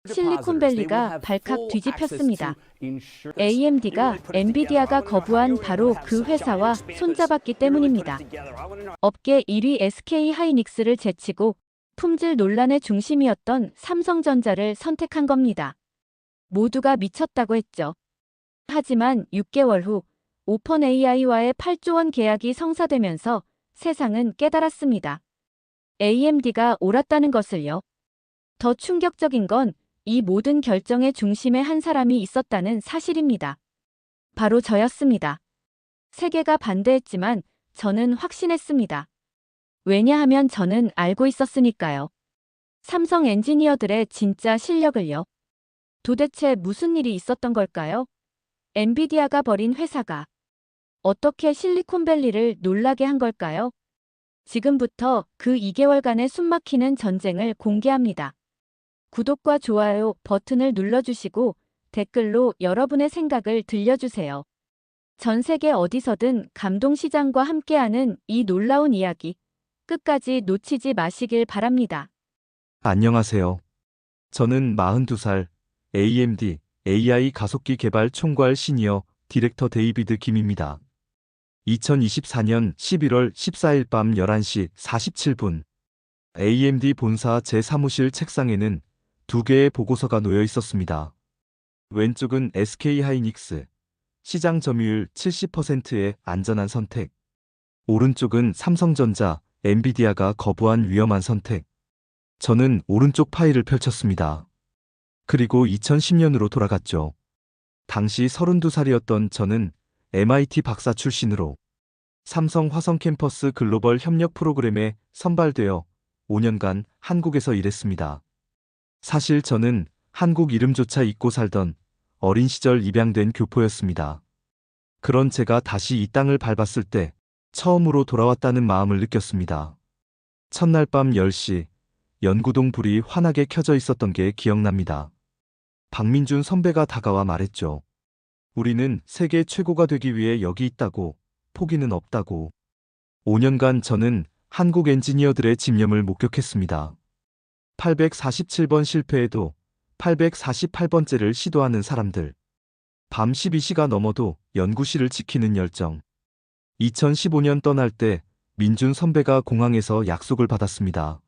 실리콘밸리가 발칵 뒤집혔습니다. AMD가 엔비디아가 거부한 바로 그 회사와 손잡았기 때문입니다. 업계 1위 SK하이닉스를 제치고 품질 논란의 중심이었던 삼성전자를 선택한 겁니다. 모두가 미쳤다고 했죠. 하지만 6개월 후 오펀AI와의 8조 원 계약이 성사되면서 세상은 깨달았습니다. AMD가 옳았다는 것을요. 더 충격적인 건 이 모든 결정의 중심에 한 사람이 있었다는 사실입니다. 바로 저였습니다. 세계가 반대했지만 저는 확신했습니다. 왜냐하면 저는 알고 있었으니까요. 삼성 엔지니어들의 진짜 실력을요. 도대체 무슨 일이 있었던 걸까요? 엔비디아가 버린 회사가 어떻게 실리콘밸리를 놀라게 한 걸까요? 지금부터 그 2개월간의 숨막히는 전쟁을 공개합니다. 구독과 좋아요 버튼을 눌러주시고 댓글로 여러분의 생각을 들려주세요. 전 세계 어디서든 감동시장과 함께하는 이 놀라운 이야기 끝까지 놓치지 마시길 바랍니다. 안녕하세요. 저는 42살 AMD AI 가속기 개발 총괄 시니어 디렉터 데이비드 김입니다. 2024년 11월 14일 밤 11시 47분 AMD 본사 제 사무실 책상에는 두 개의 보고서가 놓여 있었습니다. 왼쪽은 SK하이닉스, 시장 점유율 70%의 안전한 선택. 오른쪽은 삼성전자, 엔비디아가 거부한 위험한 선택. 저는 오른쪽 파일을 펼쳤습니다. 그리고 2010년으로 돌아갔죠. 당시 32살이었던 저는 MIT 박사 출신으로 삼성 화성 캠퍼스 글로벌 협력 프로그램에 선발되어 5년간 한국에서 일했습니다. 사실 저는 한국 이름조차 잊고 살던 어린 시절 입양된 교포였습니다. 그런 제가 다시 이 땅을 밟았을 때 처음으로 돌아왔다는 마음을 느꼈습니다. 첫날 밤 10시 연구동 불이 환하게 켜져 있었던 게 기억납니다. 박민준 선배가 다가와 말했죠. 우리는 세계 최고가 되기 위해 여기 있다고, 포기는 없다고. 5년간 저는 한국 엔지니어들의 집념을 목격했습니다. 847번 실패해도 848번째를 시도하는 사람들. 밤 12시가 넘어도 연구실을 지키는 열정. 2015년 떠날 때 민준 선배가 공항에서 약속을 받았습니다.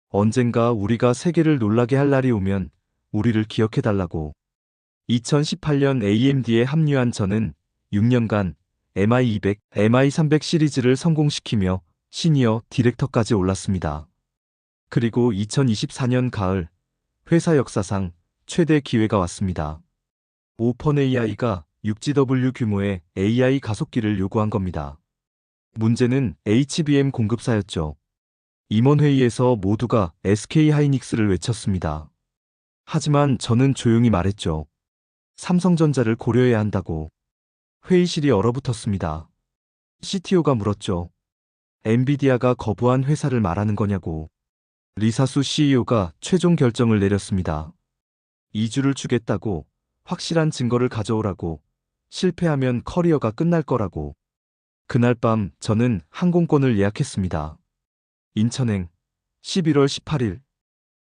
언젠가 우리가 세계를 놀라게 할 날이 오면 우리를 기억해달라고. 2018년 AMD에 합류한 저는 6년간 MI200, MI300 시리즈를 성공시키며 시니어 디렉터까지 올랐습니다. 그리고 2024년 가을, 회사 역사상 최대 기회가 왔습니다. 오펀AI가 6GW 규모의 AI 가속기를 요구한 겁니다. 문제는 HBM 공급사였죠. 임원회의에서 모두가 SK하이닉스를 외쳤습니다. 하지만 저는 조용히 말했죠. 삼성전자를 고려해야 한다고. 회의실이 얼어붙었습니다. CTO가 물었죠. 엔비디아가 거부한 회사를 말하는 거냐고. 리사수 CEO가 최종 결정을 내렸습니다. 2주를 주겠다고, 확실한 증거를 가져오라고, 실패하면 커리어가 끝날 거라고. 그날 밤 저는 항공권을 예약했습니다. 인천행 11월 18일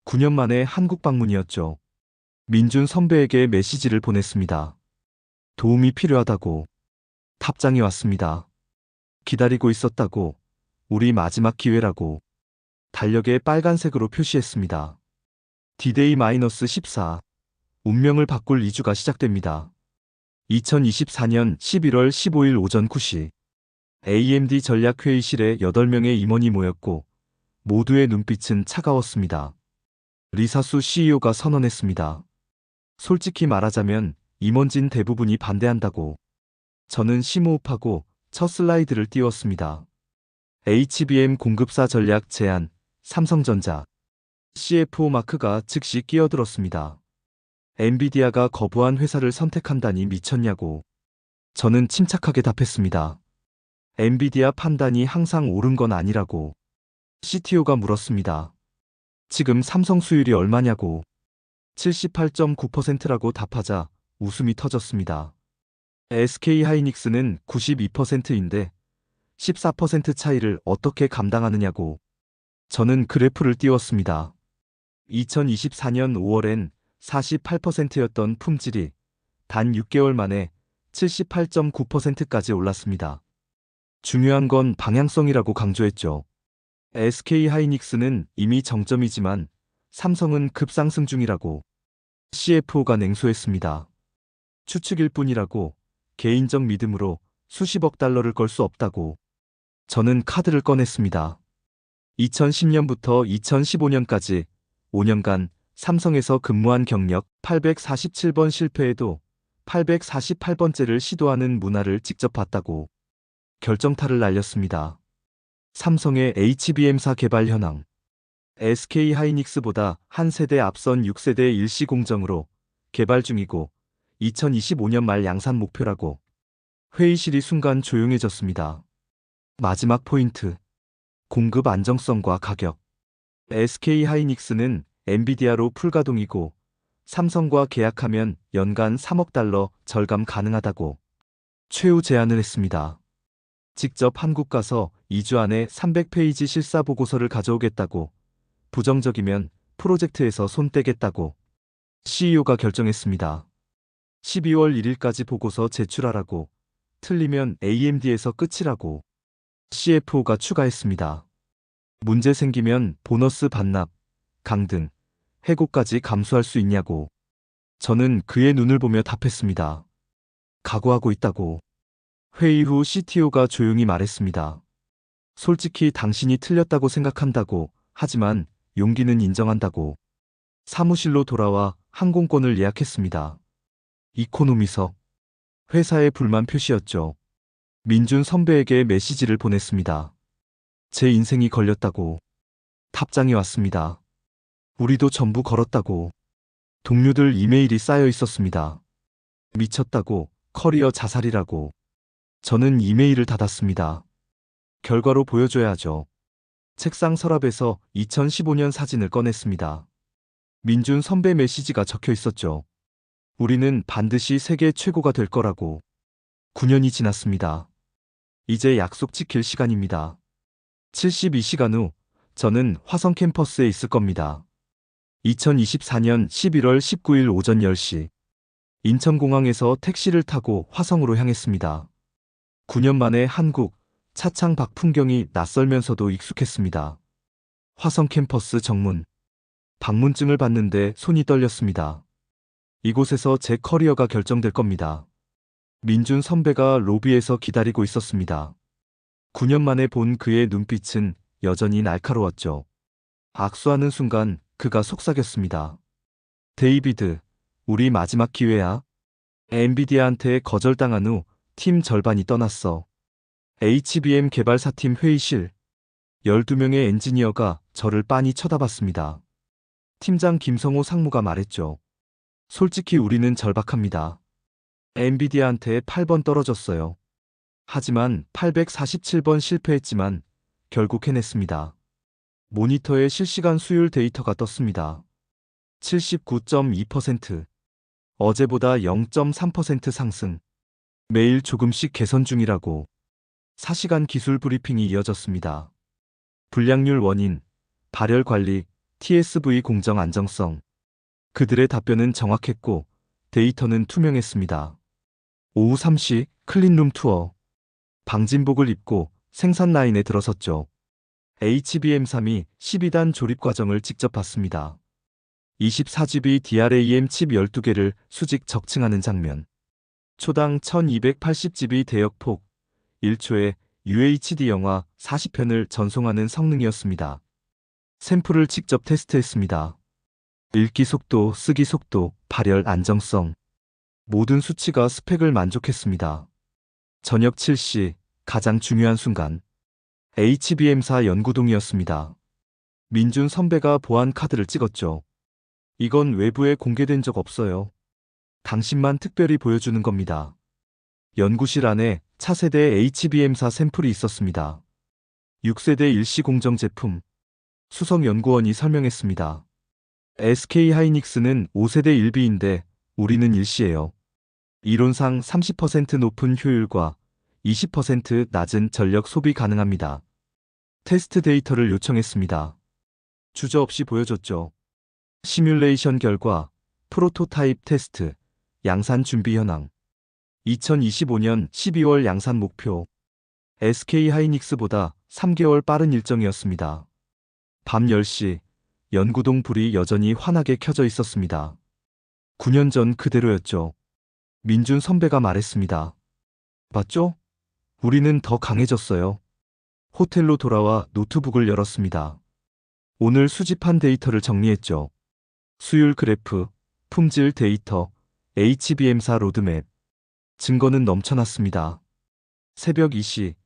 9년 만에 한국 방문이었죠. 민준 선배에게 메시지를 보냈습니다. 도움이 필요하다고. 답장이 왔습니다. 기다리고 있었다고. 우리 마지막 기회라고. 달력에 빨간색으로 표시했습니다. D-14. 운명을 바꿀 2주가 시작됩니다. 2024년 11월 15일 오전 9시 AMD 전략회의실에 8명의 임원이 모였고 모두의 눈빛은 차가웠습니다. 리사수 CEO가 선언했습니다. 솔직히 말하자면 임원진 대부분이 반대한다고. 저는 심호흡하고 첫 슬라이드를 띄웠습니다. HBM 공급사 전략 제안, 삼성전자. CFO 마크가 즉시 끼어들었습니다. 엔비디아가 거부한 회사를 선택한다니 미쳤냐고. 저는 침착하게 답했습니다. 엔비디아 판단이 항상 옳은 건 아니라고. CTO가 물었습니다. 지금 삼성 수율이 얼마냐고. 78.9%라고 답하자 웃음이 터졌습니다. SK하이닉스는 92%인데 14% 차이를 어떻게 감당하느냐고. 저는 그래프를 띄웠습니다. 2024년 5월엔 48%였던 품질이 단 6개월 만에 78.9%까지 올랐습니다. 중요한 건 방향성이라고 강조했죠. SK 하이닉스는 이미 정점이지만 삼성은 급상승 중이라고 CFO가 냉소했습니다. 추측일 뿐이라고 개인적 믿음으로 수십억 달러를 걸 수 없다고 저는 카드를 꺼냈습니다. 2010년부터 2015년까지 5년간 삼성에서 근무한 경력 847번 실패해도 848번째를 시도하는 문화를 직접 봤다고 결정타를 날렸습니다. 삼성의 HBM사 개발 현황. SK 하이닉스보다 한 세대 앞선 6세대 일시 공정으로 개발 중이고 2025년 말 양산 목표라고. 회의실이 순간 조용해졌습니다. 마지막 포인트. 공급 안정성과 가격. SK 하이닉스는 엔비디아로 풀가동이고 삼성과 계약하면 연간 3억 달러 절감 가능하다고 최후 제안을 했습니다. 직접 한국 가서 2주 안에 300페이지 실사 보고서를 가져오겠다고, 부정적이면 프로젝트에서 손 떼겠다고 CEO가 결정했습니다. 12월 1일까지 보고서 제출하라고, 틀리면 AMD에서 끝이라고 CFO가 추가했습니다. 문제 생기면 보너스 반납, 강등, 해고까지 감수할 수 있냐고. 저는 그의 눈을 보며 답했습니다. 각오하고 있다고. 회의 후 CTO가 조용히 말했습니다. 솔직히 당신이 틀렸다고 생각한다고, 하지만 용기는 인정한다고. 사무실로 돌아와 항공권을 예약했습니다. 이코노미석. 회사의 불만 표시였죠. 민준 선배에게 메시지를 보냈습니다. 제 인생이 걸렸다고. 답장이 왔습니다. 우리도 전부 걸었다고. 동료들 이메일이 쌓여 있었습니다. 미쳤다고, 커리어 자살이라고. 저는 이메일을 닫았습니다. 결과로 보여줘야죠. 책상 서랍에서 2015년 사진을 꺼냈습니다. 민준 선배 메시지가 적혀 있었죠. 우리는 반드시 세계 최고가 될 거라고. 9년이 지났습니다. 이제 약속 지킬 시간입니다. 72시간 후 저는 화성 캠퍼스에 있을 겁니다. 2024년 11월 19일 오전 10시. 인천공항에서 택시를 타고 화성으로 향했습니다. 9년 만에 한국, 차창 밖 풍경이 낯설면서도 익숙했습니다. 화성 캠퍼스 정문. 방문증을 받는데 손이 떨렸습니다. 이곳에서 제 커리어가 결정될 겁니다. 민준 선배가 로비에서 기다리고 있었습니다. 9년 만에 본 그의 눈빛은 여전히 날카로웠죠. 악수하는 순간 그가 속삭였습니다. 데이비드, 우리 마지막 기회야. 엔비디아한테 거절당한 후 팀 절반이 떠났어. HBM 개발사팀 회의실. 12명의 엔지니어가 저를 빤히 쳐다봤습니다. 팀장 김성호 상무가 말했죠. 솔직히 우리는 절박합니다. 엔비디아한테 8번 떨어졌어요. 하지만 847번 실패했지만 결국 해냈습니다. 모니터에 실시간 수율 데이터가 떴습니다. 79.2%. 어제보다 0.3% 상승. 매일 조금씩 개선 중이라고. 4시간 기술 브리핑이 이어졌습니다. 불량률 원인, 발열 관리, TSV 공정 안정성. 그들의 답변은 정확했고 데이터는 투명했습니다. 오후 3시 클린룸 투어. 방진복을 입고 생산 라인에 들어섰죠. HBM3이 12단 조립 과정을 직접 봤습니다. 24GB DRAM 칩 12개를 수직 적층하는 장면. 초당 1280GB 대역폭, 1초에 UHD 영화 40편을 전송하는 성능이었습니다. 샘플을 직접 테스트했습니다. 읽기 속도, 쓰기 속도, 발열 안정성. 모든 수치가 스펙을 만족했습니다. 저녁 7시, 가장 중요한 순간. HBM사 연구동이었습니다. 민준 선배가 보안 카드를 찍었죠. 이건 외부에 공개된 적 없어요. 당신만 특별히 보여주는 겁니다. 연구실 안에 차세대 HBM사 샘플이 있었습니다. 6세대 일시 공정 제품. 수석 연구원이 설명했습니다. SK 하이닉스는 5세대 1비인데 우리는 일시예요. 이론상 30% 높은 효율과 20% 낮은 전력 소비 가능합니다. 테스트 데이터를 요청했습니다. 주저없이 보여줬죠. 시뮬레이션 결과 프로토타입 테스트, 양산 준비 현황. 2025년 12월 양산 목표. SK하이닉스보다 3개월 빠른 일정이었습니다. 밤 10시, 연구동 불이 여전히 환하게 켜져 있었습니다. 9년 전 그대로였죠. 민준 선배가 말했습니다. 맞죠? 우리는 더 강해졌어요. 호텔로 돌아와 노트북을 열었습니다. 오늘 수집한 데이터를 정리했죠. 수율 그래프, 품질 데이터, HBM사 로드맵. 증거는 넘쳐났습니다. 새벽 2시,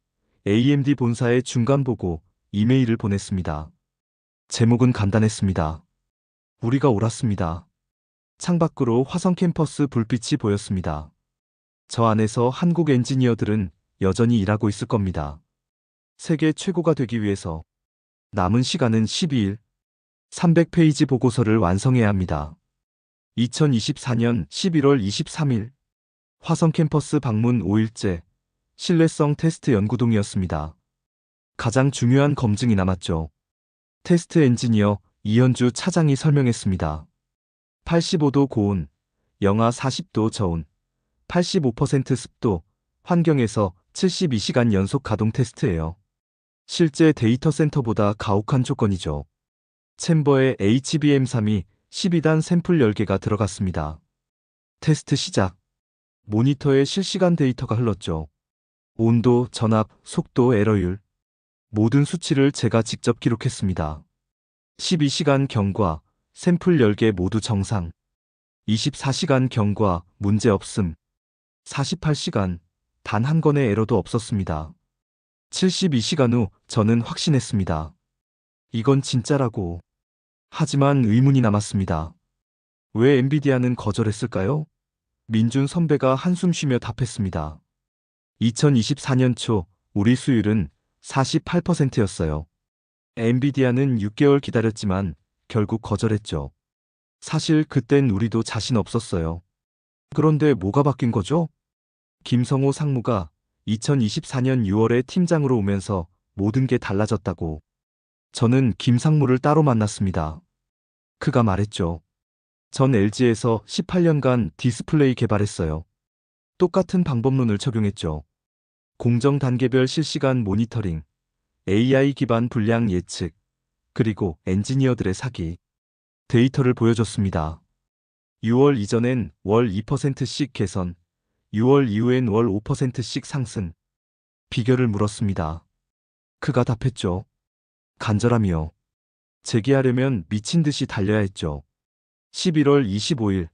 AMD 본사에 중간 보고 이메일을 보냈습니다. 제목은 간단했습니다. 우리가 옳았습니다. 창밖으로 화성 캠퍼스 불빛이 보였습니다. 저 안에서 한국 엔지니어들은 여전히 일하고 있을 겁니다. 세계 최고가 되기 위해서 남은 시간은 12일, 300페이지 보고서를 완성해야 합니다. 2024년 11월 23일, 화성 캠퍼스 방문 5일째, 신뢰성 테스트 연구동이었습니다. 가장 중요한 검증이 남았죠. 테스트 엔지니어 이현주 차장이 설명했습니다. 85도 고온, 영하 40도 저온, 85% 습도, 환경에서 72시간 연속 가동 테스트예요. 실제 데이터 센터보다 가혹한 조건이죠. 챔버에 HBM3이 12단 샘플 10개가 들어갔습니다. 테스트 시작. 모니터에 실시간 데이터가 흘렀죠. 온도, 전압, 속도, 에러율. 모든 수치를 제가 직접 기록했습니다. 12시간 경과, 샘플 10개 모두 정상. 24시간 경과, 문제 없음. 48시간, 단 한 건의 에러도 없었습니다. 72시간 후 저는 확신했습니다. 이건 진짜라고. 하지만 의문이 남았습니다. 왜 엔비디아는 거절했을까요? 민준 선배가 한숨 쉬며 답했습니다. 2024년 초 우리 수율은 48%였어요. 엔비디아는 6개월 기다렸지만 결국 거절했죠. 사실 그땐 우리도 자신 없었어요. 그런데 뭐가 바뀐 거죠? 김성호 상무가 2024년 6월에 팀장으로 오면서 모든 게 달라졌다고. 저는 김 상무를 따로 만났습니다. 그가 말했죠. 전 LG에서 18년간 디스플레이 개발했어요. 똑같은 방법론을 적용했죠. 공정 단계별 실시간 모니터링, AI 기반 불량 예측, 그리고 엔지니어들의 사기. 데이터를 보여줬습니다. 6월 이전엔 월 2%씩 개선, 6월 이후엔 월 5%씩 상승. 비결을 물었습니다. 그가 답했죠. 간절함이요. 재기하려면 미친 듯이 달려야 했죠. 11월 25일,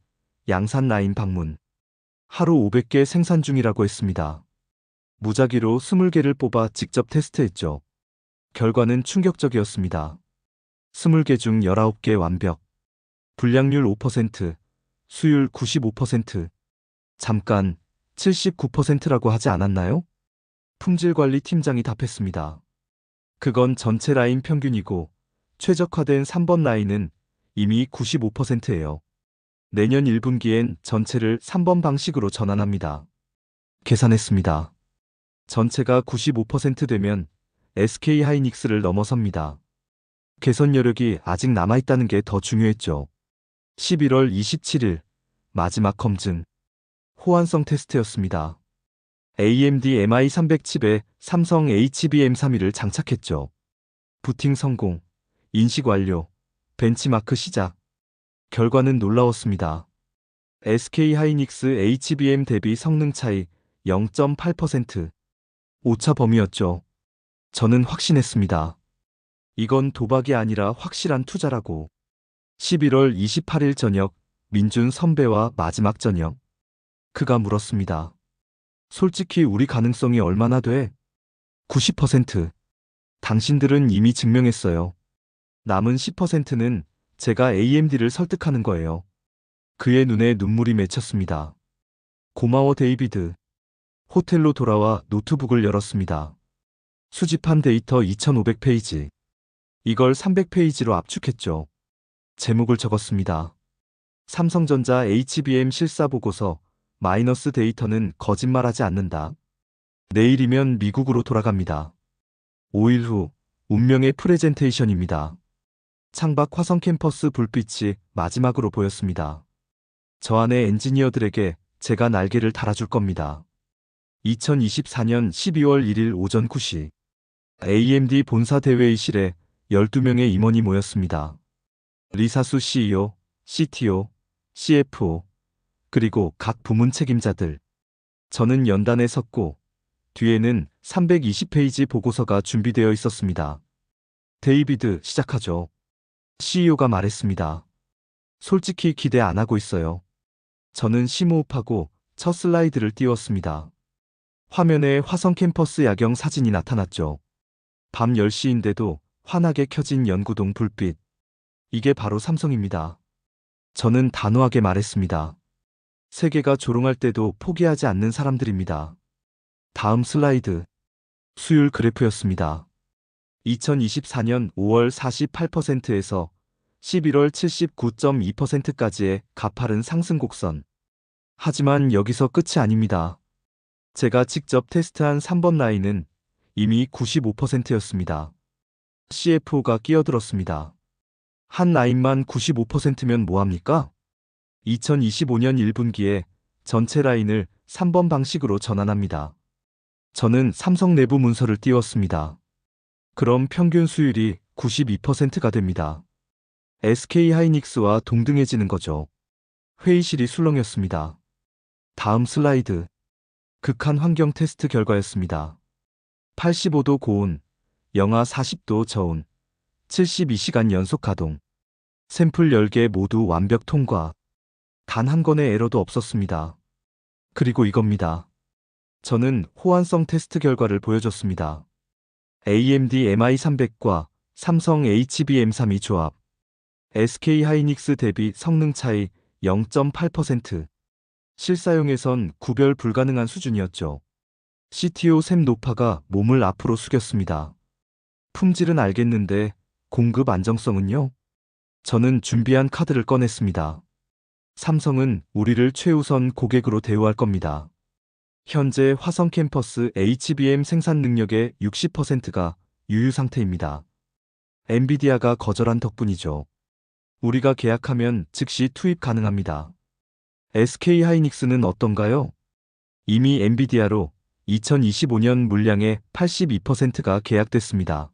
양산 라인 방문. 하루 500개 생산 중이라고 했습니다. 무작위로 20개를 뽑아 직접 테스트했죠. 결과는 충격적이었습니다. 20개 중 19개 완벽. 불량률 5%, 수율 95%. 잠깐, 79%라고 하지 않았나요? 품질관리 팀장이 답했습니다. 그건 전체 라인 평균이고 최적화된 3번 라인은 이미 95%예요. 내년 1분기엔 전체를 3번 방식으로 전환합니다. 계산했습니다. 전체가 95% 되면 SK하이닉스를 넘어섭니다. 개선 여력이 아직 남아있다는 게 더 중요했죠. 11월 27일, 마지막 검증. 호환성 테스트였습니다. AMD MI300 칩에 삼성 HBM32를 장착했죠. 부팅 성공, 인식 완료, 벤치마크 시작. 결과는 놀라웠습니다. SK하이닉스 HBM 대비 성능 차이 0.8%. 오차 범위였죠. 저는 확신했습니다. 이건 도박이 아니라 확실한 투자라고. 11월 28일 저녁, 민준 선배와 마지막 저녁. 그가 물었습니다. 솔직히 우리 가능성이 얼마나 돼? 90%. 당신들은 이미 증명했어요. 남은 10%는 제가 AMD를 설득하는 거예요. 그의 눈에 눈물이 맺혔습니다. 고마워 데이비드. 호텔로 돌아와 노트북을 열었습니다. 수집한 데이터 2500페이지. 이걸 300페이지로 압축했죠. 제목을 적었습니다. 삼성전자 HBM 실사 보고서 마이너스 데이터는 거짓말하지 않는다. 내일이면 미국으로 돌아갑니다. 5일 후 운명의 프레젠테이션입니다. 창밖 화성 캠퍼스 불빛이 마지막으로 보였습니다. 저 안의 엔지니어들에게 제가 날개를 달아줄 겁니다. 2024년 12월 1일 오전 9시 AMD 본사 대회의실에 12명의 임원이 모였습니다. 리사수 CEO, CTO, CFO, 그리고 각 부문 책임자들. 저는 연단에 섰고 뒤에는 320페이지 보고서가 준비되어 있었습니다. 데이비드, 시작하죠. CEO가 말했습니다. 솔직히 기대 안 하고 있어요. 저는 심호흡하고 첫 슬라이드를 띄웠습니다. 화면에 화성 캠퍼스 야경 사진이 나타났죠. 밤 10시인데도 환하게 켜진 연구동 불빛. 이게 바로 삼성입니다. 저는 단호하게 말했습니다. 세계가 조롱할 때도 포기하지 않는 사람들입니다. 다음 슬라이드. 수율 그래프였습니다. 2024년 5월 48%에서 11월 79.2%까지의 가파른 상승 곡선. 하지만 여기서 끝이 아닙니다. 제가 직접 테스트한 3번 라인은 이미 95%였습니다. CFO가 끼어들었습니다. 한 라인만 95%면 뭐합니까? 2025년 1분기에 전체 라인을 3번 방식으로 전환합니다. 저는 삼성 내부 문서를 띄웠습니다. 그럼 평균 수율이 92%가 됩니다. SK 하이닉스와 동등해지는 거죠. 회의실이 술렁였습니다. 다음 슬라이드. 극한 환경 테스트 결과였습니다. 85도 고온, 영하 40도 저온, 72시간 연속 가동. 샘플 10개 모두 완벽 통과. 단 한 건의 에러도 없었습니다. 그리고 이겁니다. 저는 호환성 테스트 결과를 보여줬습니다. AMD MI300과 삼성 HBM32 조합. SK 하이닉스 대비 성능 차이 0.8%. 실사용에선 구별 불가능한 수준이었죠. CTO 샘 노파가 몸을 앞으로 숙였습니다. 품질은 알겠는데 공급 안정성은요? 저는 준비한 카드를 꺼냈습니다. 삼성은 우리를 최우선 고객으로 대우할 겁니다. 현재 화성 캠퍼스 HBM 생산 능력의 60%가 유유 상태입니다. 엔비디아가 거절한 덕분이죠. 우리가 계약하면 즉시 투입 가능합니다. SK 하이닉스는 어떤가요? 이미 엔비디아로 2025년 물량의 82%가 계약됐습니다.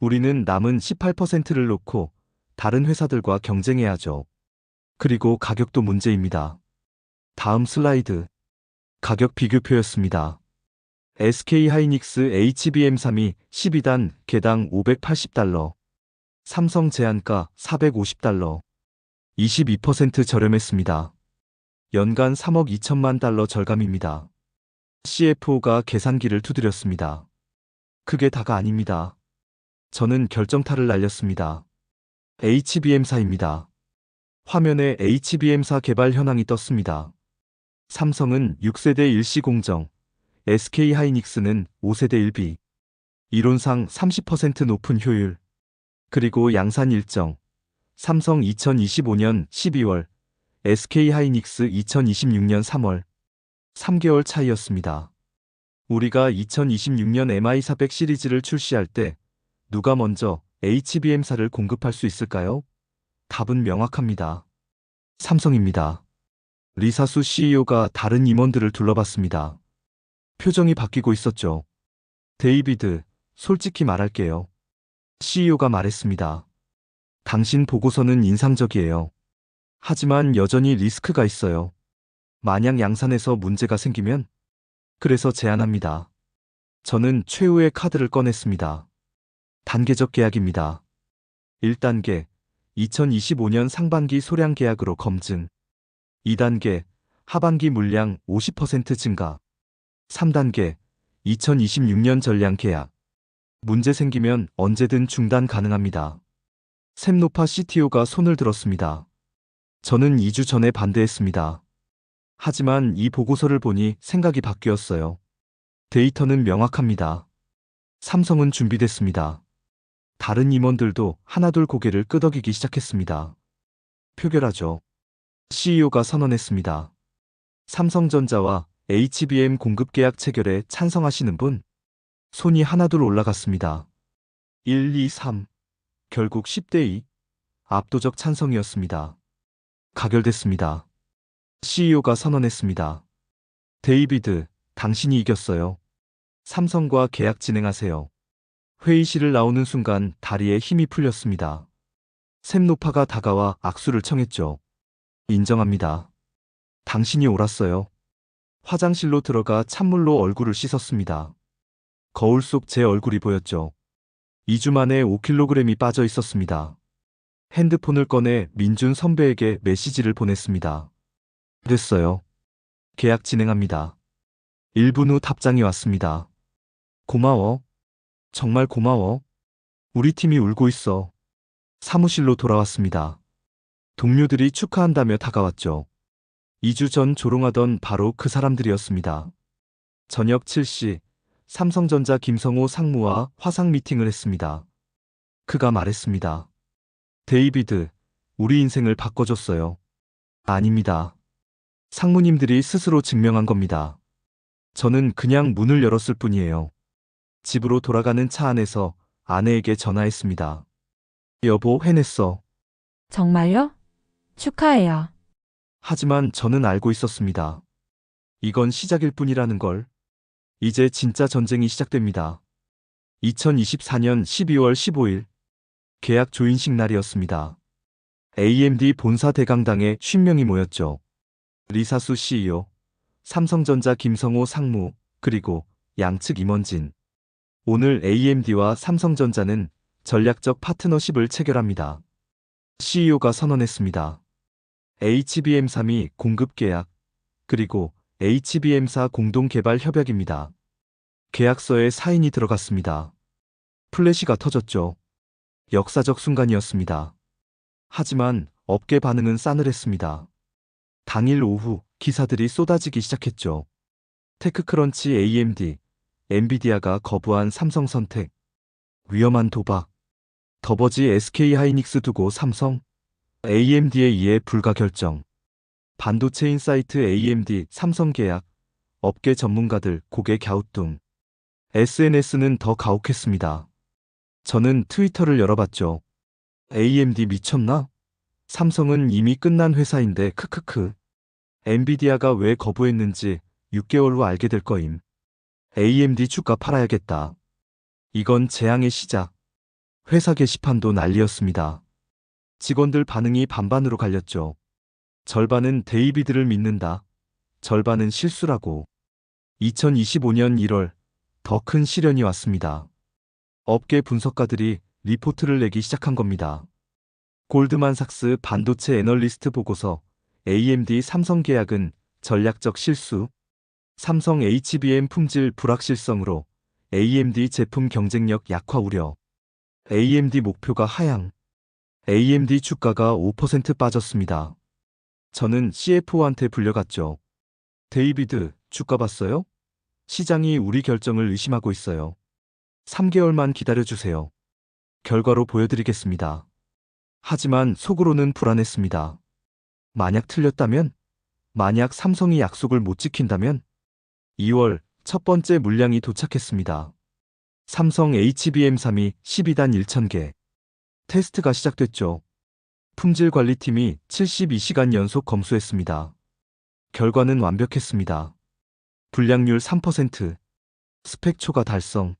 우리는 남은 18%를 놓고 다른 회사들과 경쟁해야죠. 그리고 가격도 문제입니다. 다음 슬라이드. 가격 비교표였습니다. SK 하이닉스 HBM3이 12단 개당 $580, 삼성 제한가 $450, 22% 저렴했습니다. 연간 3억 2천만 달러 절감입니다. CFO가 계산기를 두드렸습니다. 그게 다가 아닙니다. 저는 결정타를 날렸습니다. HBM4입니다. 화면에 HBM4 개발 현황이 떴습니다. 삼성은 6세대 일시공정, SK 하이닉스는 5세대 1비. 이론상 30% 높은 효율. 그리고 양산 일정. 삼성 2025년 12월, SK 하이닉스 2026년 3월. 3개월 차이였습니다. 우리가 2026년 MI400 시리즈를 출시할 때 누가 먼저 HBM4를 공급할 수 있을까요? 답은 명확합니다. 삼성입니다. 리사수 CEO가 다른 임원들을 둘러봤습니다. 표정이 바뀌고 있었죠. 데이비드, 솔직히 말할게요. CEO가 말했습니다. 당신 보고서는 인상적이에요. 하지만 여전히 리스크가 있어요. 만약 양산에서 문제가 생기면? 그래서 제안합니다. 저는 최후의 카드를 꺼냈습니다. 단계적 계약입니다. 1단계, 2025년 상반기 소량 계약으로 검증. 2단계, 하반기 물량 50% 증가. 3단계, 2026년 전량 계약. 문제 생기면 언제든 중단 가능합니다. 샘노파 CTO가 손을 들었습니다. 저는 2주 전에 반대했습니다. 하지만 이 보고서를 보니 생각이 바뀌었어요. 데이터는 명확합니다. 삼성은 준비됐습니다. 다른 임원들도 하나둘 고개를 끄덕이기 시작했습니다. 표결하죠. CEO가 선언했습니다. 삼성전자와 HBM 공급 계약 체결에 찬성하시는 분? 손이 하나둘 올라갔습니다. 1, 2, 3. 결국 10대 2. 압도적 찬성이었습니다. 가결됐습니다. CEO가 선언했습니다. 데이비드, 당신이 이겼어요. 삼성과 계약 진행하세요. 회의실을 나오는 순간 다리에 힘이 풀렸습니다. 샘 노파가 다가와 악수를 청했죠. 인정합니다. 당신이 옳았어요. 화장실로 들어가 찬물로 얼굴을 씻었습니다. 거울 속 제 얼굴이 보였죠. 2주 만에 5kg이 빠져 있었습니다. 핸드폰을 꺼내 민준 선배에게 메시지를 보냈습니다. 됐어요. 계약 진행합니다. 1분 후 답장이 왔습니다. 고마워. 정말 고마워. 우리 팀이 울고 있어. 사무실로 돌아왔습니다. 동료들이 축하한다며 다가왔죠. 2주 전 조롱하던 바로 그 사람들이었습니다. 저녁 7시 삼성전자 김성호 상무와 화상 미팅을 했습니다. 그가 말했습니다. 데이비드, 우리 인생을 바꿔줬어요. 아닙니다. 상무님들이 스스로 증명한 겁니다. 저는 그냥 문을 열었을 뿐이에요. 집으로 돌아가는 차 안에서 아내에게 전화했습니다. 여보, 해냈어. 정말요? 축하해요. 하지만 저는 알고 있었습니다. 이건 시작일 뿐이라는 걸. 이제 진짜 전쟁이 시작됩니다. 2024년 12월 15일 계약 조인식 날이었습니다. AMD 본사 대강당에 50명이 모였죠. 리사수 CEO, 삼성전자 김성호 상무, 그리고 양측 임원진. 오늘 AMD와 삼성전자는 전략적 파트너십을 체결합니다. CEO가 선언했습니다. HBM3이 공급 계약, 그리고 HBM4 공동 개발 협약입니다. 계약서에 사인이 들어갔습니다. 플래시가 터졌죠. 역사적 순간이었습니다. 하지만 업계 반응은 싸늘했습니다. 당일 오후 기사들이 쏟아지기 시작했죠. 테크크런치 AMD, 엔비디아가 거부한 삼성 선택, 위험한 도박, 더버지 SK하이닉스 두고 삼성, AMD에 의해 불가 결정, 반도체 인사이트 AMD 삼성 계약, 업계 전문가들 고개 갸우뚱. SNS는 더 가혹했습니다. 저는 트위터를 열어봤죠. AMD 미쳤나? 삼성은 이미 끝난 회사인데 크크크. 엔비디아가 왜 거부했는지 6개월 후 알게 될 거임. AMD 주가 팔아야겠다. 이건 재앙의 시작. 회사 게시판도 난리였습니다. 직원들 반응이 반반으로 갈렸죠. 절반은 데이비드를 믿는다. 절반은 실수라고. 2025년 1월 더 큰 시련이 왔습니다. 업계 분석가들이 리포트를 내기 시작한 겁니다. 골드만삭스 반도체 애널리스트 보고서 AMD 삼성 계약은 전략적 실수, 삼성 HBM 품질 불확실성으로 AMD 제품 경쟁력 약화 우려, AMD 목표가 하향, AMD 주가가 5% 빠졌습니다. 저는 CFO한테 불려갔죠. 데이비드, 주가 봤어요? 시장이 우리 결정을 의심하고 있어요. 3개월만 기다려주세요. 결과로 보여드리겠습니다. 하지만 속으로는 불안했습니다. 만약 틀렸다면? 만약 삼성이 약속을 못 지킨다면? 2월 첫 번째 물량이 도착했습니다. 삼성 HBM3이 12단 1000개. 테스트가 시작됐죠. 품질관리팀이 72시간 연속 검수했습니다. 결과는 완벽했습니다. 불량률 3%, 스펙 초과 달성.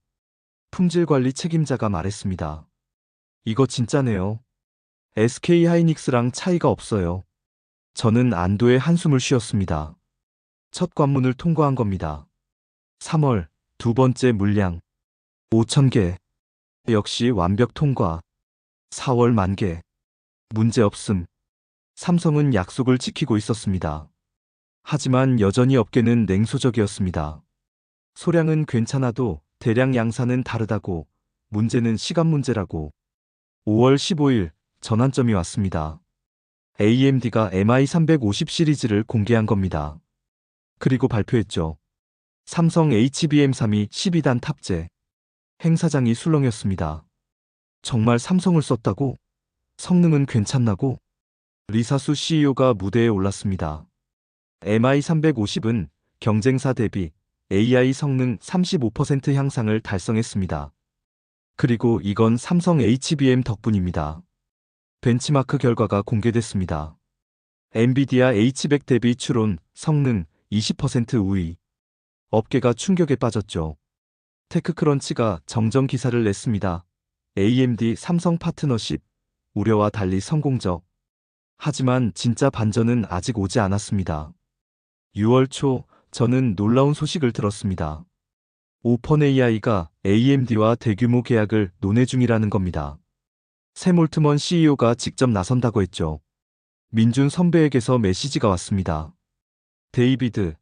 품질관리 책임자가 말했습니다. 이거 진짜네요. SK하이닉스랑 차이가 없어요. 저는 안도의 한숨을 쉬었습니다. 첫 관문을 통과한 겁니다. 3월 두 번째 물량 5,000개. 역시 완벽 통과. 4월 10,000개. 문제 없음. 삼성은 약속을 지키고 있었습니다. 하지만 여전히 업계는 냉소적이었습니다. 소량은 괜찮아도 대량 양산은 다르다고, 문제는 시간 문제라고. 5월 15일 전환점이 왔습니다. AMD가 MI350 시리즈를 공개한 겁니다. 그리고 발표했죠. 삼성 HBM3이 12단 탑재. 행사장이 술렁였습니다. 정말 삼성을 썼다고? 성능은 괜찮나고? 리사수 CEO가 무대에 올랐습니다. MI350은 경쟁사 대비 AI 성능 35% 향상을 달성했습니다. 그리고 이건 삼성 HBM 덕분입니다. 벤치마크 결과가 공개됐습니다. 엔비디아 H100 대비 추론, 성능 20% 우위. 업계가 충격에 빠졌죠. 테크크런치가 정정 기사를 냈습니다. AMD 삼성 파트너십, 우려와 달리 성공적. 하지만 진짜 반전은 아직 오지 않았습니다. 6월 초 저는 놀라운 소식을 들었습니다. 오펀 AI가 AMD와 대규모 계약을 논의 중이라는 겁니다. 샘 올트먼 CEO가 직접 나선다고 했죠. 민준 선배에게서 메시지가 왔습니다. 데이비드,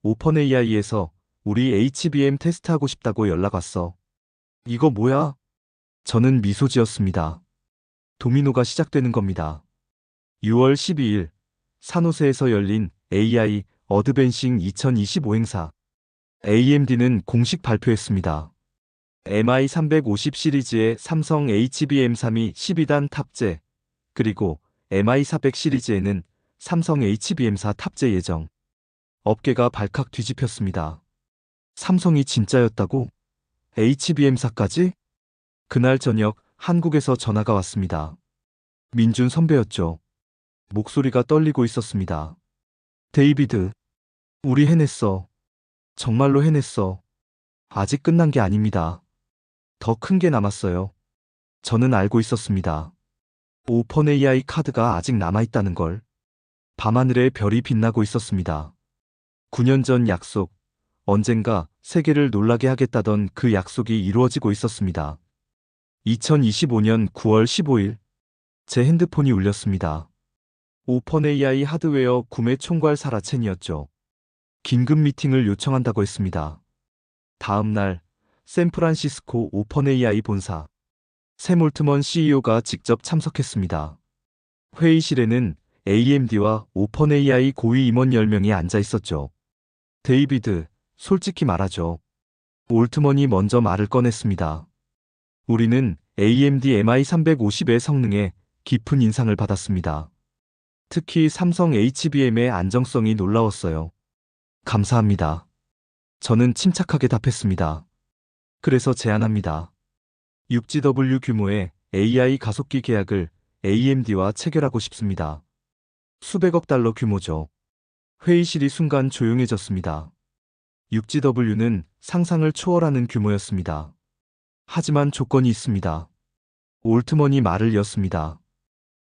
오펀 AI에서 우리 HBM 테스트하고 싶다고 연락 왔어. 이거 뭐야? 저는 미소 지었습니다. 도미노가 시작되는 겁니다. 6월 12일 산호세에서 열린 AI 어드밴싱 2025 행사. AMD는 공식 발표했습니다. MI350 시리즈의 삼성 HBM3이 12단 탑재, 그리고 MI400 시리즈에는 삼성 HBM4 탑재 예정. 업계가 발칵 뒤집혔습니다. 삼성이 진짜였다고? HBM4까지? 그날 저녁 한국에서 전화가 왔습니다. 민준 선배였죠. 목소리가 떨리고 있었습니다. 데이비드, 우리 해냈어. 정말로 해냈어. 아직 끝난 게 아닙니다. 더 큰 게 남았어요. 저는 알고 있었습니다. 오펀 AI 카드가 아직 남아있다는 걸. 밤하늘에 별이 빛나고 있었습니다. 9년 전 약속, 언젠가 세계를 놀라게 하겠다던 그 약속이 이루어지고 있었습니다. 2025년 9월 15일, 제 핸드폰이 울렸습니다. 오펀 AI 하드웨어 구매 총괄 사라 첸이었죠. 긴급 미팅을 요청한다고 했습니다. 다음 날 샌프란시스코 오펀 AI 본사 샘 올트먼 CEO가 직접 참석했습니다. 회의실에는 AMD와 오펀 AI 고위 임원 10명이 앉아 있었죠. 데이비드, 솔직히 말하죠. 올트먼이 먼저 말을 꺼냈습니다. 우리는 AMD MI350의 성능에 깊은 인상을 받았습니다. 특히 삼성 HBM의 안정성이 놀라웠어요. 감사합니다. 저는 침착하게 답했습니다. 그래서 제안합니다. 6GW 규모의 AI 가속기 계약을 AMD와 체결하고 싶습니다. 수백억 달러 규모죠. 회의실이 순간 조용해졌습니다. 6GW는 상상을 초월하는 규모였습니다. 하지만 조건이 있습니다. 올트먼이 말을 이었습니다.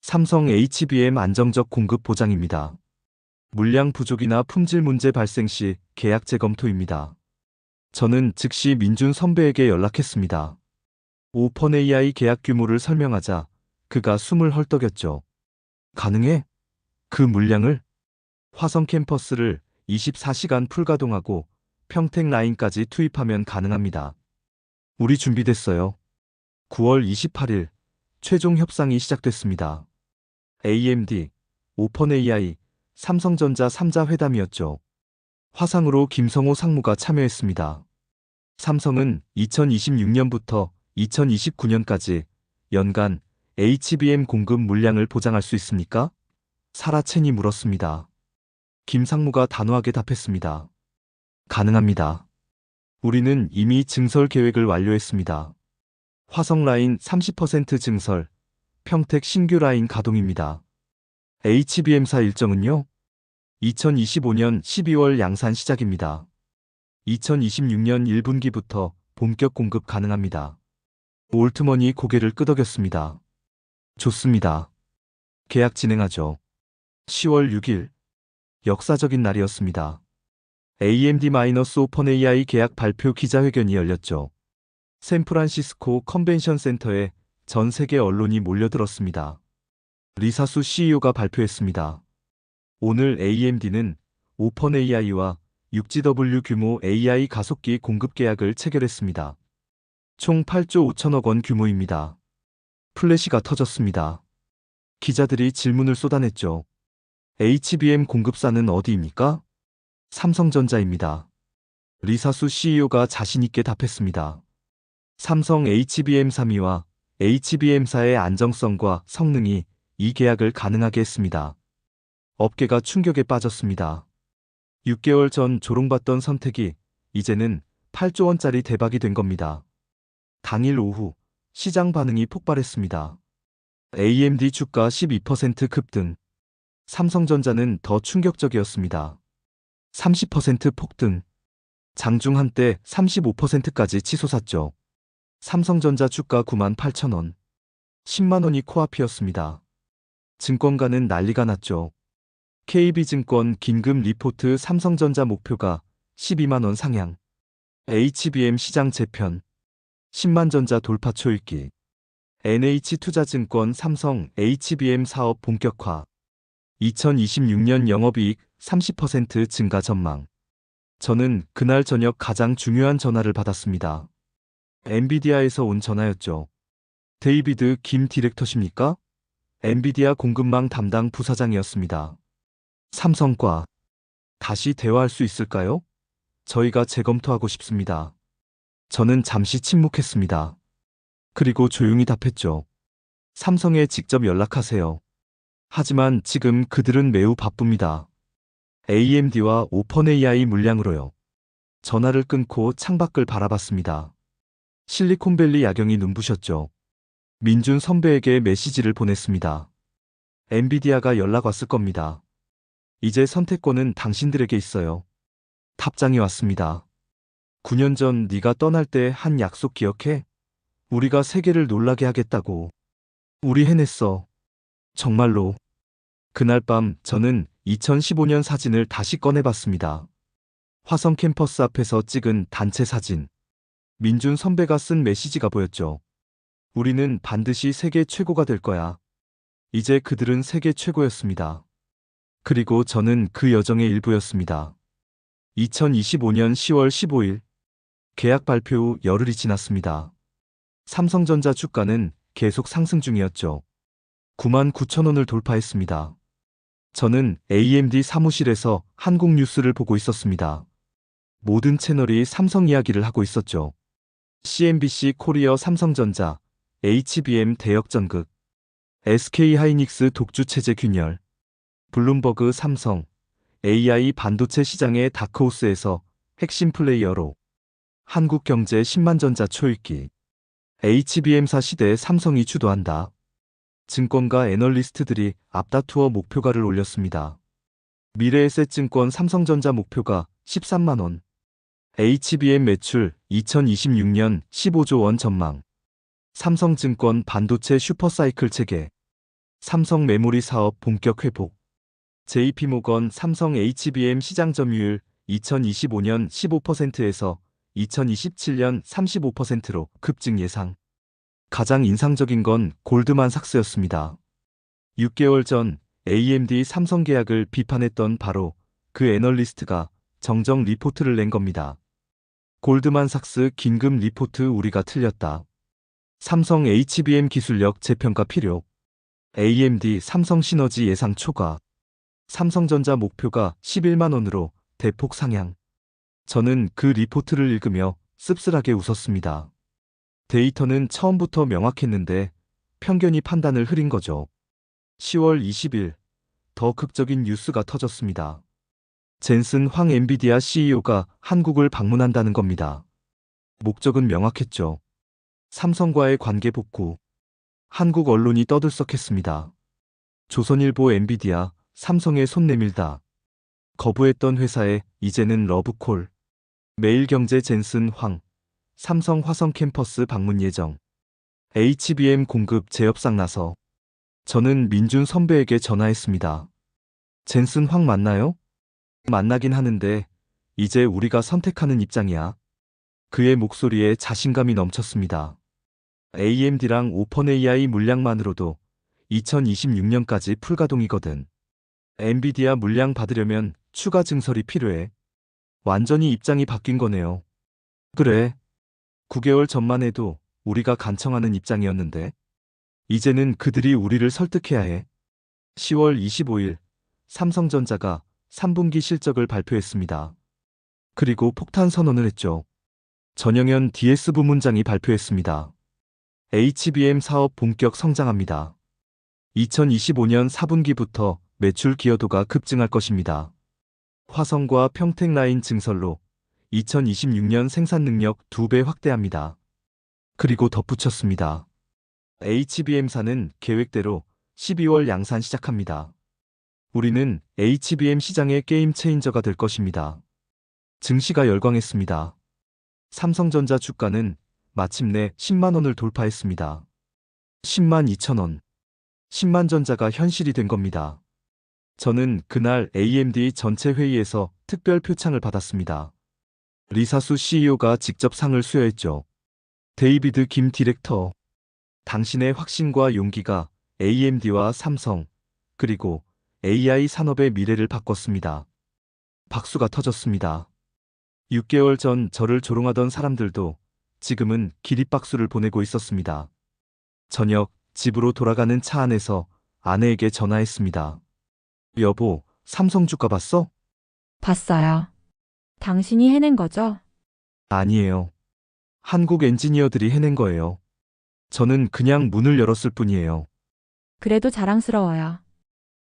삼성 HBM 안정적 공급 보장입니다. 물량 부족이나 품질 문제 발생 시 계약 재검토입니다. 저는 즉시 민준 선배에게 연락했습니다. 오펀 AI 계약 규모를 설명하자 그가 숨을 헐떡였죠. 가능해? 그 물량을? 화성 캠퍼스를 24시간 풀가동하고 평택 라인까지 투입하면 가능합니다. 우리 준비됐어요. 9월 28일 최종 협상이 시작됐습니다. AMD, 오펀 AI, 삼성전자 3자 회담이었죠. 화상으로 김성호 상무가 참여했습니다. 삼성은 2026년부터 2029년까지 연간 HBM 공급 물량을 보장할 수 있습니까? 사라 첸이 물었습니다. 김 상무가 단호하게 답했습니다. 가능합니다. 우리는 이미 증설 계획을 완료했습니다. 화성 라인 30% 증설, 평택 신규 라인 가동입니다. HBM4 일정은요? 2025년 12월 양산 시작입니다. 2026년 1분기부터 본격 공급 가능합니다. 올트먼이 고개를 끄덕였습니다. 좋습니다. 계약 진행하죠. 10월 6일 역사적인 날이었습니다. AMD-오펀 AI 계약 발표 기자회견이 열렸죠. 샌프란시스코 컨벤션 센터에 전 세계 언론이 몰려들었습니다. 리사수 CEO가 발표했습니다. 오늘 AMD는 오펀 AI와 6GW 규모 AI 가속기 공급 계약을 체결했습니다. 총 8조 5천억 원 규모입니다. 플래시가 터졌습니다. 기자들이 질문을 쏟아냈죠. HBM 공급사는 어디입니까? 삼성전자입니다. 리사수 CEO가 자신있게 답했습니다. 삼성 HBM3이와 HBM4의 안정성과 성능이 이 계약을 가능하게 했습니다. 업계가 충격에 빠졌습니다. 6개월 전 조롱받던 선택이 이제는 8조 원짜리 대박이 된 겁니다. 당일 오후 시장 반응이 폭발했습니다. AMD 주가 12% 급등. 삼성전자는 더 충격적이었습니다. 30% 폭등. 장중 한때 35%까지 치솟았죠. 삼성전자 주가 98,000원. 10만 원이 코앞이었습니다. 증권가는 난리가 났죠. KB증권 긴급 리포트 삼성전자 목표가 12만 원 상향. HBM 시장 재편. 10만 전자 돌파 초읽기. NH투자증권 삼성 HBM 사업 본격화. 2026년 영업이익 30% 증가 전망. 저는 그날 저녁 가장 중요한 전화를 받았습니다. 엔비디아에서 온 전화였죠. 데이비드 김 디렉터십니까? 엔비디아 공급망 담당 부사장이었습니다. 삼성과 다시 대화할 수 있을까요? 저희가 재검토하고 싶습니다. 저는 잠시 침묵했습니다. 그리고 조용히 답했죠. 삼성에 직접 연락하세요. 하지만 지금 그들은 매우 바쁩니다. AMD와 오펀AI 물량으로요. 전화를 끊고 창밖을 바라봤습니다. 실리콘밸리 야경이 눈부셨죠. 민준 선배에게 메시지를 보냈습니다. 엔비디아가 연락 왔을 겁니다. 이제 선택권은 당신들에게 있어요. 답장이 왔습니다. 9년 전 네가 떠날 때 한 약속 기억해? 우리가 세계를 놀라게 하겠다고. 우리 해냈어. 정말로. 그날 밤 저는 2015년 사진을 다시 꺼내봤습니다. 화성 캠퍼스 앞에서 찍은 단체 사진. 민준 선배가 쓴 메시지가 보였죠. 우리는 반드시 세계 최고가 될 거야. 이제 그들은 세계 최고였습니다. 그리고 저는 그 여정의 일부였습니다. 2025년 10월 15일. 계약 발표 후 열흘이 지났습니다. 삼성전자 주가는 계속 상승 중이었죠. 99,000원을 돌파했습니다. 저는 AMD 사무실에서 한국 뉴스를 보고 있었습니다. 모든 채널이 삼성 이야기를 하고 있었죠. CNBC 코리아 삼성전자, HBM 대역전극, SK하이닉스 독주 체제 균열, 블룸버그 삼성, AI 반도체 시장의 다크호스에서 핵심 플레이어로 한국 경제 10만 전자 초읽기, HBM사 시대에 삼성이 주도한다. 증권가 애널리스트들이 앞다투어 목표가를 올렸습니다. 미래에셋증권 삼성전자 목표가 13만 원. HBM 매출 2026년 15조 원 전망. 삼성증권 반도체 슈퍼사이클 체계. 삼성 메모리 사업 본격 회복. JP모건 삼성 HBM 시장 점유율 2025년 15%에서 2027년 35%로 급증 예상. 가장 인상적인 건 골드만삭스였습니다. 6개월 전 AMD 삼성 계약을 비판했던 바로 그 애널리스트가 정정 리포트를 낸 겁니다. 골드만삭스 긴급 리포트 우리가 틀렸다. 삼성 HBM 기술력 재평가 필요. AMD 삼성 시너지 예상 초과. 삼성전자 목표가 11만 원으로 대폭 상향. 저는 그 리포트를 읽으며 씁쓸하게 웃었습니다. 데이터는 처음부터 명확했는데 편견이 판단을 흐린 거죠. 10월 20일 더 극적인 뉴스가 터졌습니다. 젠슨 황 엔비디아 CEO가 한국을 방문한다는 겁니다. 목적은 명확했죠. 삼성과의 관계 복구. 한국 언론이 떠들썩했습니다. 조선일보 엔비디아, 삼성에 손 내밀다. 거부했던 회사에 이제는 러브콜. 매일경제 젠슨 황. 삼성 화성 캠퍼스 방문 예정. HBM 공급 재협상 나서. 저는 민준 선배에게 전화했습니다. 젠슨 황 맞나요? 만나긴 하는데 이제 우리가 선택하는 입장이야. 그의 목소리에 자신감이 넘쳤습니다. AMD랑 오펀AI 물량만으로도 2026년까지 풀가동이거든. 엔비디아 물량 받으려면 추가 증설이 필요해. 완전히 입장이 바뀐 거네요. 그래. 9개월 전만 해도 우리가 간청하는 입장이었는데 이제는 그들이 우리를 설득해야 해. 10월 25일 삼성전자가 3분기 실적을 발표했습니다. 그리고 폭탄 선언을 했죠. 전영현 DS 부문장이 발표했습니다. HBM 사업 본격 성장합니다. 2025년 4분기부터 매출 기여도가 급증할 것입니다. 화성과 평택 라인 증설로 2026년 생산 능력 2배 확대합니다. 그리고 덧붙였습니다. HBM사는 계획대로 12월 양산 시작합니다. 우리는 HBM 시장의 게임 체인저가 될 것입니다. 증시가 열광했습니다. 삼성전자 주가는 마침내 10만 원을 돌파했습니다. 10만 2천 원. 10만 전자가 현실이 된 겁니다. 저는 그날 AMD 전체 회의에서 특별 표창을 받았습니다. 리사수 CEO가 직접 상을 수여했죠. 데이비드 김 디렉터. 당신의 확신과 용기가 AMD와 삼성, 그리고 AI 산업의 미래를 바꿨습니다. 박수가 터졌습니다. 6개월 전 저를 조롱하던 사람들도 지금은 기립박수를 보내고 있었습니다. 저녁 집으로 돌아가는 차 안에서 아내에게 전화했습니다. 여보, 삼성 주가 봤어? 봤어요. 당신이 해낸 거죠? 아니에요. 한국 엔지니어들이 해낸 거예요. 저는 그냥 문을 열었을 뿐이에요. 그래도 자랑스러워요.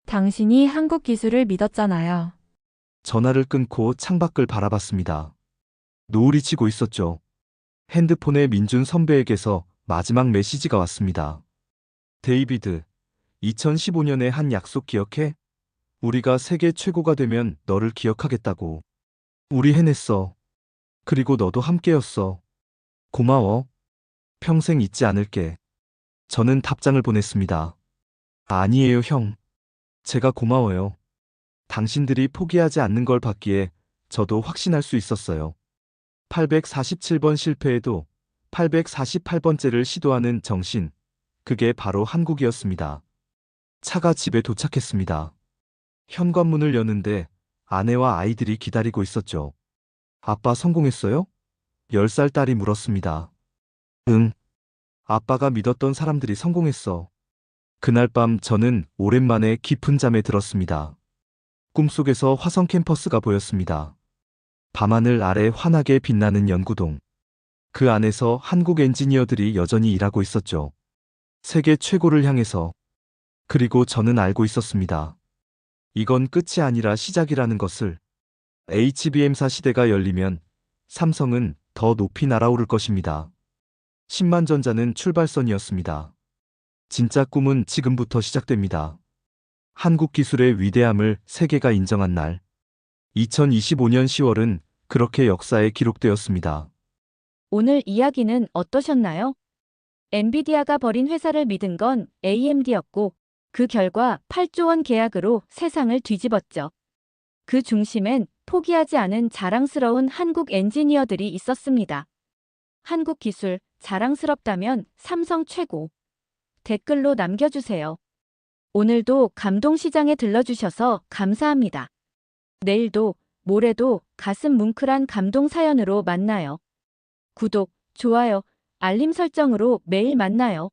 당신이 한국 기술을 믿었잖아요. 전화를 끊고 창밖을 바라봤습니다. 노을이 지고 있었죠. 핸드폰에 민준 선배에게서 마지막 메시지가 왔습니다. 데이비드, 2015년에 한 약속 기억해? 우리가 세계 최고가 되면 너를 기억하겠다고. 우리 해냈어. 그리고 너도 함께였어. 고마워. 평생 잊지 않을게. 저는 답장을 보냈습니다. 아니에요, 형. 제가 고마워요. 당신들이 포기하지 않는 걸 봤기에 저도 확신할 수 있었어요. 847번 실패해도 848번째를 시도하는 정신. 그게 바로 한국이었습니다. 차가 집에 도착했습니다. 현관문을 여는데 아내와 아이들이 기다리고 있었죠. 아빠 성공했어요? 10살 딸이 물었습니다. 응. 아빠가 믿었던 사람들이 성공했어. 그날 밤 저는 오랜만에 깊은 잠에 들었습니다. 꿈속에서 화성 캠퍼스가 보였습니다. 밤하늘 아래 환하게 빛나는 연구동. 그 안에서 한국 엔지니어들이 여전히 일하고 있었죠. 세계 최고를 향해서. 그리고 저는 알고 있었습니다. 이건 끝이 아니라 시작이라는 것을. HBM사 시대가 열리면 삼성은 더 높이 날아오를 것입니다. 10만 전자는 출발선이었습니다. 진짜 꿈은 지금부터 시작됩니다. 한국 기술의 위대함을 세계가 인정한 날. 2025년 10월은 그렇게 역사에 기록되었습니다. 오늘 이야기는 어떠셨나요? 엔비디아가 벌인 회사를 믿은 건 AMD였고, 그 결과 8조 원 계약으로 세상을 뒤집었죠. 그 중심엔 포기하지 않은 자랑스러운 한국 엔지니어들이 있었습니다. 한국 기술 자랑스럽다면 삼성 최고. 댓글로 남겨주세요. 오늘도 감동시장에 들러주셔서 감사합니다. 내일도, 모레도 가슴 뭉클한 감동 사연으로 만나요. 구독, 좋아요, 알림 설정으로 매일 만나요.